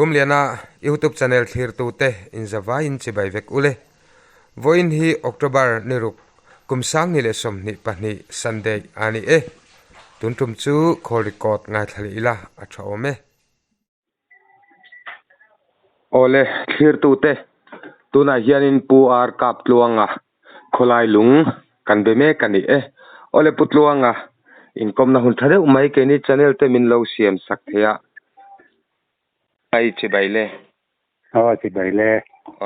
rum liana YouTube channel thir tu te in zawa in chibai vek ule voin hi October niruk kumsang ni le som ni pani Sunday ani tuntum chu call record ngai thali ila atha ome ole thir tu te tuna hianin pu ar kap tluanga kholai lung kan be me kan ni ole putluanga inkom na hun thare umai ke ni channel te min lo siam sak thea ai chibaile chibaile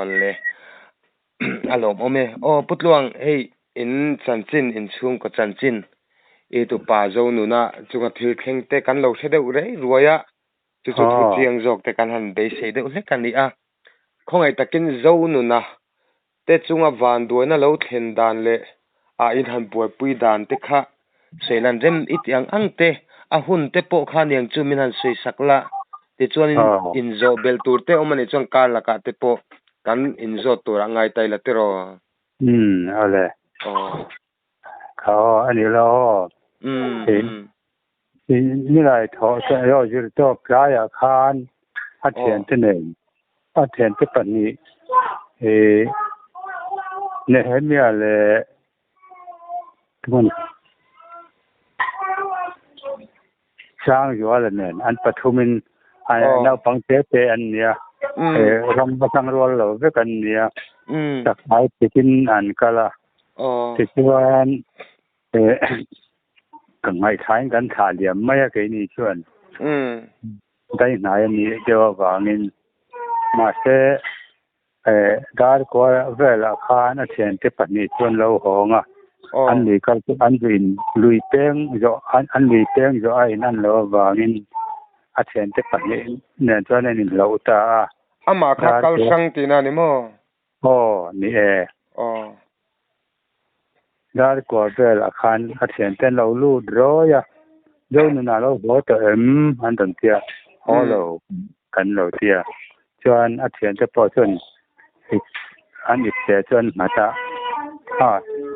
ole alom ome putluang hey in chanchin in chung ko chanchin e tu pa zo nu na chunga thil kheng te kan lo the de ure ruaya chu chu thu chiang jok te kan han be se de ule kan ni a khongai takin zo nu na te chunga van duina lo thlen dan le a in han pui pui dan te kha selan rem itiang ang te a hun te po kha niang chu min han sei sakla te chuan in zo bel tur te omani chuan kar la ka te po kan in zo tur angai tai la te ro ole khao ani lo ni lai tho se yo jir to playa khan a thian te nei a thian te pani ne hemia le tuan sang yo la nen an pathumin ai na pang te an nia ram basang rol lo ve kan nia tak ai tikin an kala tichuan kan ngai thain kan tha liam mai ke ni chuan dai nai ni dewa wangin ma se dar ko vela khan a thian te pani chuan lo honga an ni kal an rin lui peng zo an lui peng zo ai nan lo wangin a thian te pani ne chuan ni lo ta ama kha kal sang tina ni mo ni dar ko vela khan a thian ten lo lu droya zo nu na lo ho ta an dan tia holo kan lo tia chuan a thian te po chuan an ik te chuan mata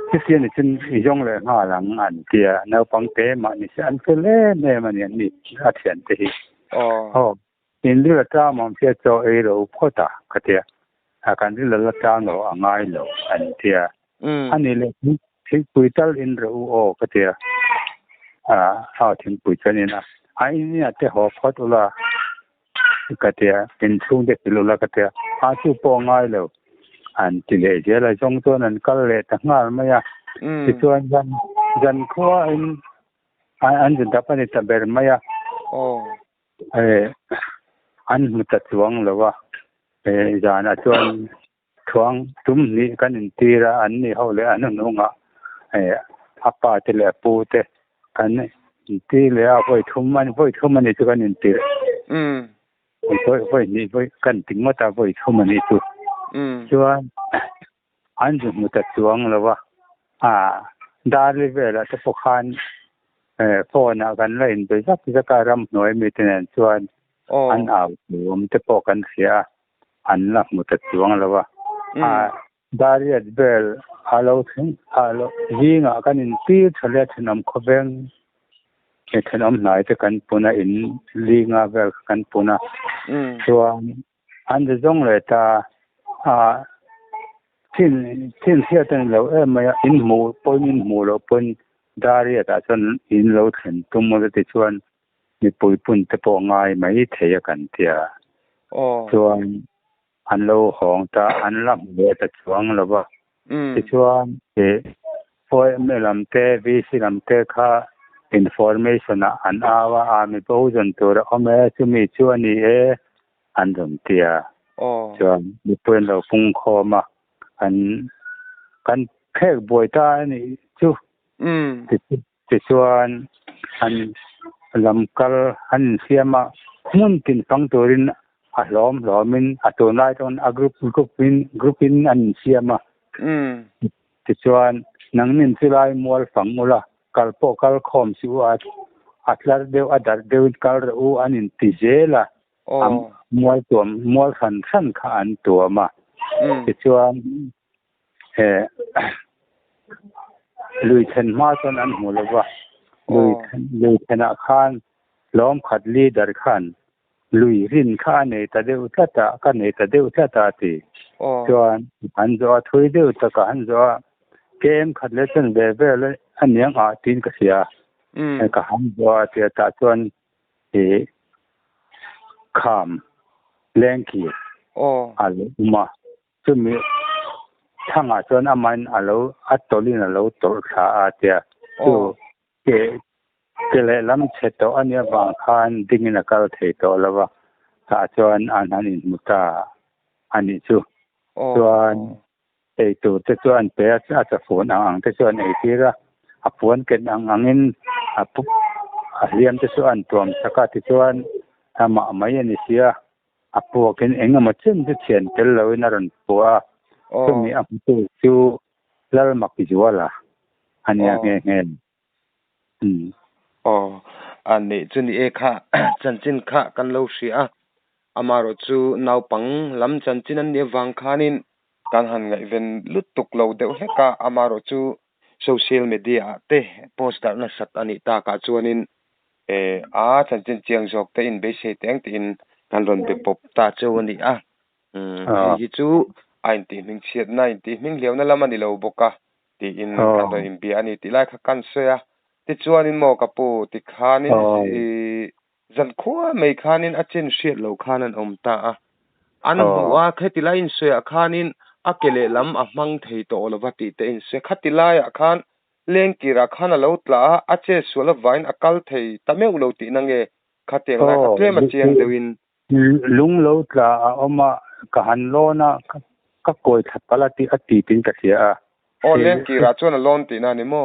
ที่นี่จึงย่งเลยหลังอันเดียแนวปังเตมานี่ฉันก็เล่นเนี่ยมันอย่างนี้อาเทียนตีอินเดียจ้ามันเสียโจเอโรพ่อตาก็เดียอาการที่เราจ้างเราง่ายเราอันเดียอันนี้เลยทิ้งปุ๋ยตัลอินเราก็เดียทิ้งปุ๋ยชนิดนะอันนี้จะหัวพ่อตัวละก็เดียเป็นช่วงเด็กตัวละก็เดียจู่ปองง่ายเราอันที่เลยเจ้าเลยจงตัวนั้นก็เลยตั้งงานไม่ยากที่ชวนยันขั้วอันจนดับไปในตะเบรไม่ยากอันมุตัดสวงหรือว่าจานชวนทวงตุ้มนี่กันอินทีระอันนี้เขาเลยอันนั้นงะอาป่าที่เลยปูเตกันอินทีเลยเอาไปทุ่มมันนี่จะกันอินทีไปนี่ไปกันถึงมาตาไปทุ่มมันนี่ตัวชวนอันจุดมุตัดสวงหรือว่าดาริเวลาจะพกขันพอนะกันเลยไปสักการำหน่วยมีแต่ชวนอันเอาหนูมันจะพกกันเสียอันละมุตัดสวงหรือว่าดาริเวลฮัลโหลถึงฮัลโหลยิงกันอินตีทะเลถนนขบเบงถนนไหนจะกันปุนาอินลิงาเวลกันปุนาชวนอันจะจงเลยตาทิ้งเสียตั้งเรามาอินหมูปนอินหมูเราปนดาริแต่จนอินเราถึงตรงมันจะชวนมีปุยปุ่นจะปองง่ายไม่เทียกันเทียชวนอันเราของตาอันลับเวทชวงเราว่าจะชวนพอยไม่ลำเตวิสิลำเตค่าอินฟอร์เมชันอันว่ามีผู้จนตัวเราไม่จะมีชวนนี้อันตรงเทียชวนมีเพื่อนเราพุ่งคอมาอันกันแค่บวยตานี่ชูติดชวนอันลำกัลอันเสียมามุ่งตินฟังตัวรินล้อมินตัวนายตอนกรุ๊ปินอันเสียมาติดชวนนังนินสิไลมัวฝังมุละกัลโปกัลคอมสิวอัตลาเดวอัดเดวิดกัลรูอันอินติเจล่ะมัวสันขานตัวมาติดชวนลุยเทนมาตอนนั้นหัวเลยว่าลุยธนาคารล้อมขัดลีดาร์ขัน lui rin kha nei ta deu ta ka nei ta deu ta ti chuan an zo thui deu ta ka an zo kem khat le chen ve le an yang a tin ka sia ka han zo ti ta chuan e kham lengki al ma chumi thanga chuan aman alo atolin alo tor kha a tia chu ke le lam che to ania bang khan dingin a kal thei to lawa ta chuan an in muta ani chu chuan ei tu te chuan pe a cha phone ang te chuan ei tira a phone ken angin a pu a liam te chuan tuam saka te chuan ama mai ani sia a pu ken enga ma chen te chen tel lo na ran puwa mi a pu chu lal mak pi wala ania nge anh này chú ni kha chân chín kha kan lâu xia amaro chu nau pang lam chân chín anh ni vang khanin kan han ngai ven lut tuk lo deuh heka amaro chu social media te poster na sat ani ta ka chuanin chân chín chiang jok te in be se teng te in kan ron be pop ta chu ani hi chu ain ti ming chiat nai ti ming leo na lam ani lo boka ti in kan ron in bi ani ti lai kha kan se a ti chuanin mo kapu ti khanin zan khuwa mai khanin a chen hriat lo khanan om ta a an huwa khetilai in se a khanin akele lam a mang thei to lawati te in se khatilai a khan lengkira khana lo tla a che suala vain akal thei tameu lo ti nange khateng la khle ma chiang dewin lung lo tla a oma ka han lo na ka koi thapala ti ati tin ka sia o lengkira chuan lon ti na ni mo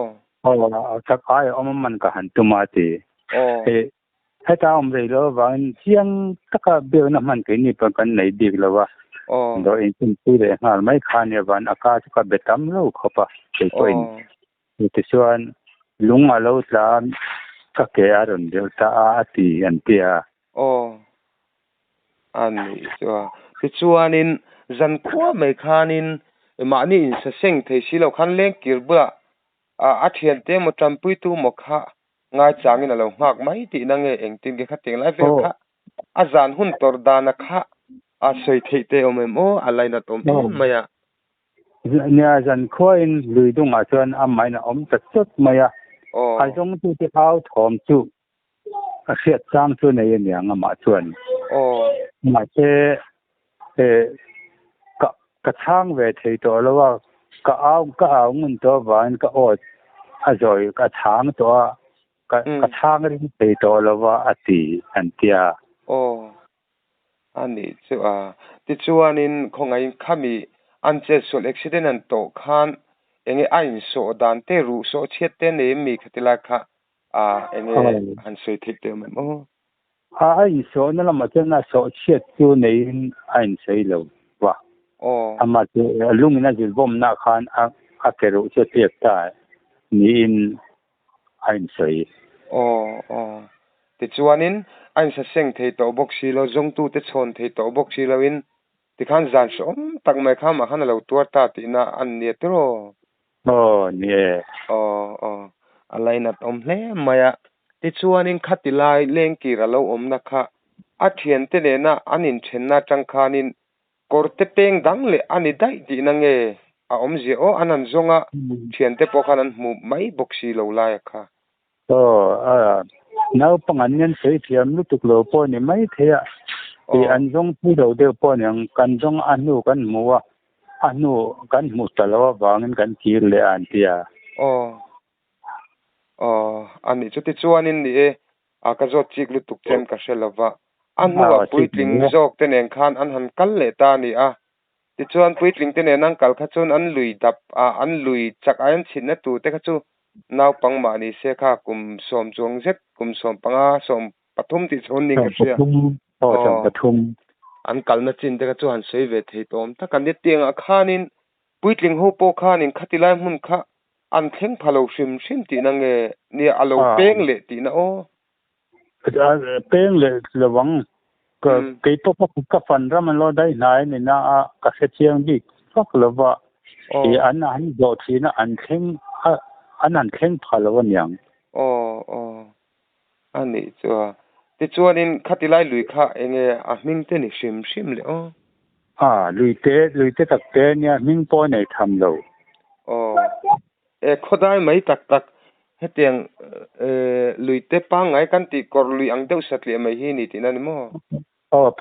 chắc ai ông mình cả hành tụm thì hay ta ông đây đó và chiang tất cả biểu nó mình cái này bằng cái này đi là và rồi in tin để hàng mấy khán nhà và aka chắc cái betam lâu khó pa cái point thì xuân lung ở lâu là các cái aron đều ta thì anh tia anh cho cái chuanin dân khua mấy khanin mà ni sa seng thei silo khan leng kirbula a thian te mo trampui tu mo kha ngai changin alo ngak mai ti na nge engtin ke khateng lai ve kha a zan hun tor dana kha a sei thei te omemo alaina tom maya nya zan khoin lui dung a chuan am mai na om ta chot maya a jong tu te au thom chu a hriat chang chu nei niang ama chuan ma te ka chang ve thei to lawa ka au mun to van ka ot a rồi ka chang to ka chang ri thei to lawa ati antia ani chu ti chuanin khongai khami an che sol accident an to khan enge ain so dan te ru so chet te ne mi khatila kha enge an sei thik te mo ain so na lama chena so chet chu nei ain sei lo wa ama te lungina jil bom na khan a keru che tiek ta ni in ain sei ti chuanin ain sa seng thei to bok si lo jong tu te chon thei to bok si lo in ti khan zan som tak mai kha ma khan lo tuar ta ti na an ne tro nie alaina tom hle maya ti chuanin khatilai lengki ra lo om na kha a thian te ne na anin then na tang khanin korte peng dang le ani dai ti na nge a om je anan zonga thian te po khanan mu mai boxi lo lai kha nau panganian sei thiam lu tuk lo po ni mai thea ti an jong pu do de po nyang kan jong anu kan muwa anu kan mu talawa wangin kan kir le an tia ani chuti chuanin ni a ka zot chik lu tuk chem ka selawa anu a puitling jok te nen khan an han kal le ta ni ti chuan puitling te nen ang kal kha chun an lui dap an lui chak an chin na tu te kha chu nau pang ma ni se kha kum som chong zet kum som panga som pathum ti chon ni ka sia som pathum an kal na chin te kha chu han sei ve thei tom ta kan ni tiang a khanin puitling ho po khanin khatilai mun kha an thleng phalo sim ti na nge ni alo peng le ti na peng le lawang ka kei to ka fan ra man lo dai nai ni na ka se chiang bi fak lawa e an do thi na an thleng phalo nyang ani chu ti chuanin khatilai lui kha enge a hming te ni hrim le o lui te tak te nia ming po nei tham lo khodai mai tak hetiang lui te pa ngai kan ti kor lui ang deuh satli mai hi ni tin ani mo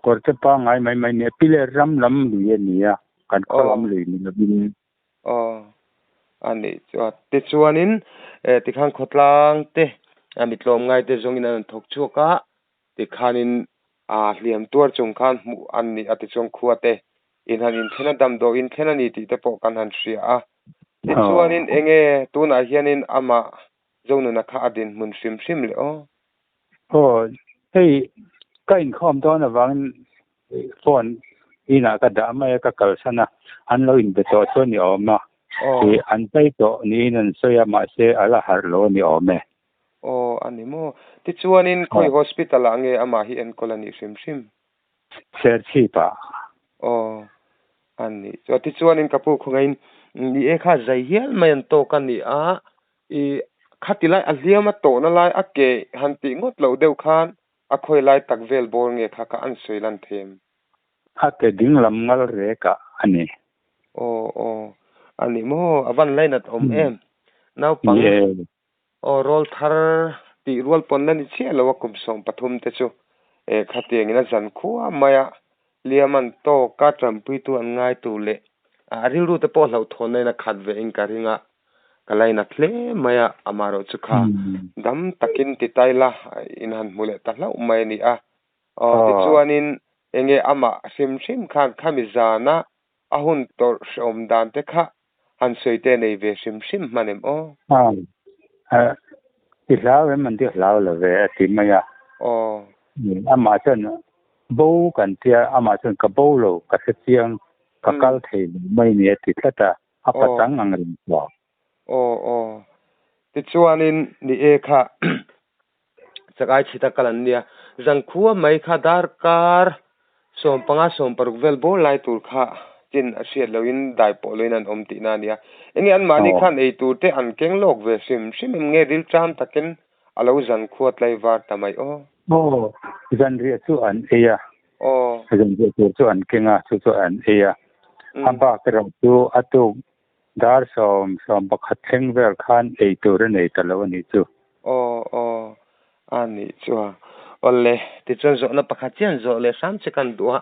kor te pa ngai mai ne pile ram lam lui nia kan kholam lui ni bin ani te chuanin ti khang khotlang te ami tlom ngai te zongin an thok chuka ti khanin hliam tuar chung khan mu an ni ati chong khuate in hanin thena dam do in thena ni ti te po kan han ria a ti chuanin enge tuna hianin ama zonu na kha adin mun hrim le hei kain khom to na wang phone ina ka da mai ka kal sana an lo in be to ni oma thì anh thấy đó ni nên soya mà sẽ ala har lo ni ome ani mo ti chuanin khoi hospital ange ama hi en colony hrim ser chi pa ani so ti chuanin kapu khungain ni e kha zai hial mayan to kan ni a i khatilai a hliama to na lai a ke hanti ngot lo deuh khan a khoi lai tak vel bor nge kha ka an soilan them a ke ding lam ngal re ka ani ani mo avan lain at om em nau pang rol thar ti rol pon na ni che lo kum som pathum te chu khatiang ina zan khuwa maya liaman to ka trampui tu an ngai tu le ariru te po hlo thon na khat ve ing ka ringa kalaina tle maya amaro chu kha dam takin ti taila in han mule ta hlau mai ni a ti chuanin enge ama hrim khan khamizana ahun tor som dan te kha han soite nei ve hrim manem ti lao man ti lao la ve ti maya ama chen bo kan tia ama chen ka bo lo ka se chiang ka kal thei mai ni ti thata apa tang ang rin lo ti chuanin ni e kha chakai chita kalan nia jang khuwa mai kha dar kar som panga som paruk vel bo lai tur kha tin asiat loin dai po loinan om ti na nia enge an mani khan ei tu te an keng lok ve hrim nge ril tram takin alo zan khuat lai war tamai zan ria chu an eya zan ria chu an kenga chu an eya amba kra chu atu dar som pakhat theng vel khan ei tur nei talo ni chu ani chua ole ti chon zo na pakhat chen zo le sam che kan duwa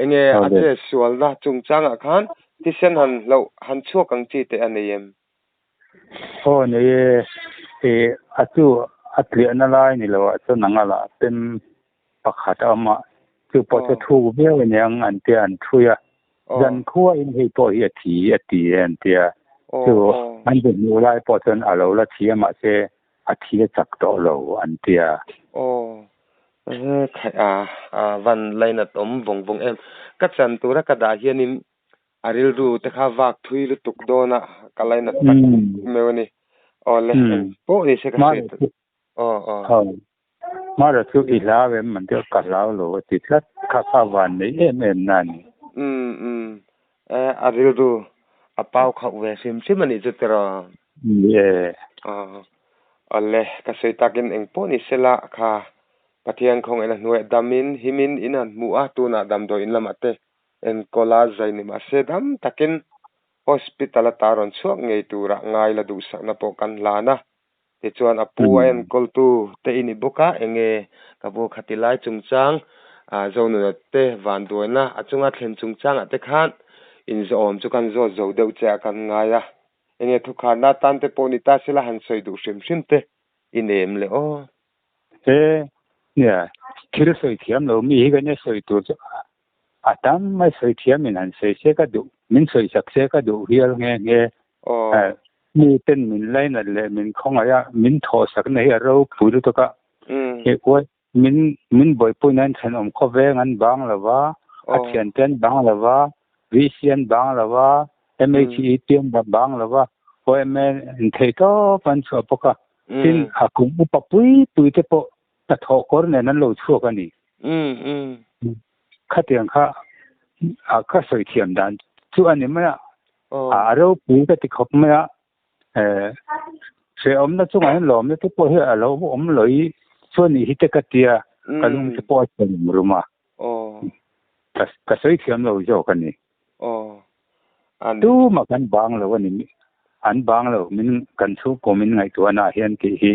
enge ate sual na chung changa khan ti sen han chuak ang chi te anem nei atu atli na lai ni lo chu nangala tem pakhat ama chu po chu thu be nyang an te an thuya zan khuwa in hei po hi ti an tia chu an de nu lai po chen alo la thi ma se a thi chak to lo an tia khai van laina tom vong em ka chan tura ka da hianin aril ru te kha wak thui lu tuk dona kalaina tak mewani ole po ni se ka se mara chu ilawe man de ka lao lo ti thlat kha van nei em nan aril ru apau kha we sim ani chu tera ole ka sei takin eng po ni sela kha pathian khong ena nuai damin himin inan mu'a tuna dam do in lamate en kola zaini ma se dam takin hospital taron chuak ngei tura ngai la du sa na po kan lana ti chuan apu en koltu te ini boka enge kabu khatilai chungchang zonu te van doina achunga thlen chungchang ate khan in zo om chu kan zo deuh cha kan ngaya enge thu khana tan te poni ta sela han soi du hrim te inem le nè kêu soi thiam lo mi cái này soi tu atam mai soi thiam mình ăn soi sẽ cái đủ mình soi sắc sẽ cái đủ hiền nghe mi tên mình lấy là mình không ai mình thọ sắc này ở đâu phụ được cả cái quay mình bồi bồi nên thành ông có vẻ ngăn bang là va thiền tên bang là va vision bang là va MHE tiêm bang là va quay mình thấy đó vẫn sợ bốc cả tin cũng bốc bụi thế bộ ta thọ có này nó lâu chua cái này khát tiền khát soi thiam đan chú anh em mà đâu bụi cái thì khóc mà sẽ ông nó chú anh lòm nó tiếp bộ hết lâu ông lấy cho này hít cái tia ka lung te po chen ruma ka soi thiam lo jo kan ni an tu ma kan bang lo ni an bang lo min kan chu ko min ngai tu na hian ki hi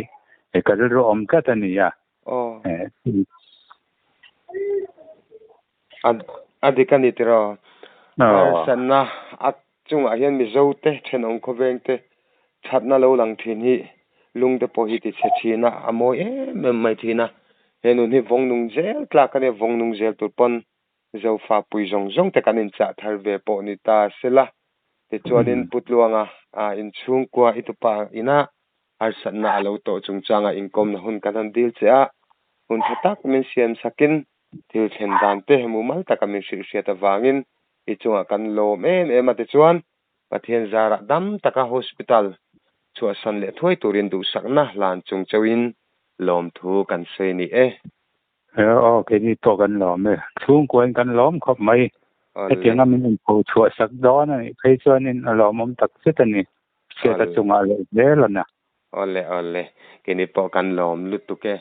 e ka ro om ka ta ni ya adikan itiro sanna at chung a hian mi zo te then ong kho veng te thatna lo lang thin hi lung te po hi ti che thina amoi em mai thina henu ni vong nung zel tla ka ne vong nung zel tur pon zo fa pui zong zong te kanin cha thar ve po ni ta sela te chuanin putluanga in chung kwa itupa ina ar sanna lo to chung changa inkom na hun kan han dil che a hun thatak min siam sakin til chen dan te mu mal taka min sia ta wangin i chunga kan lo em ate chuan pathian zara dam taka hospital chua san le thoi turin du sakna lan chung chawin lom thu kan se ni ke ni to kan lom me chung ko kan lom khop mai te tianga min ko chua sak do na phei chuanin lom om tak se ta ni se ta chunga le na ole ke ni po kan lom lut tu ke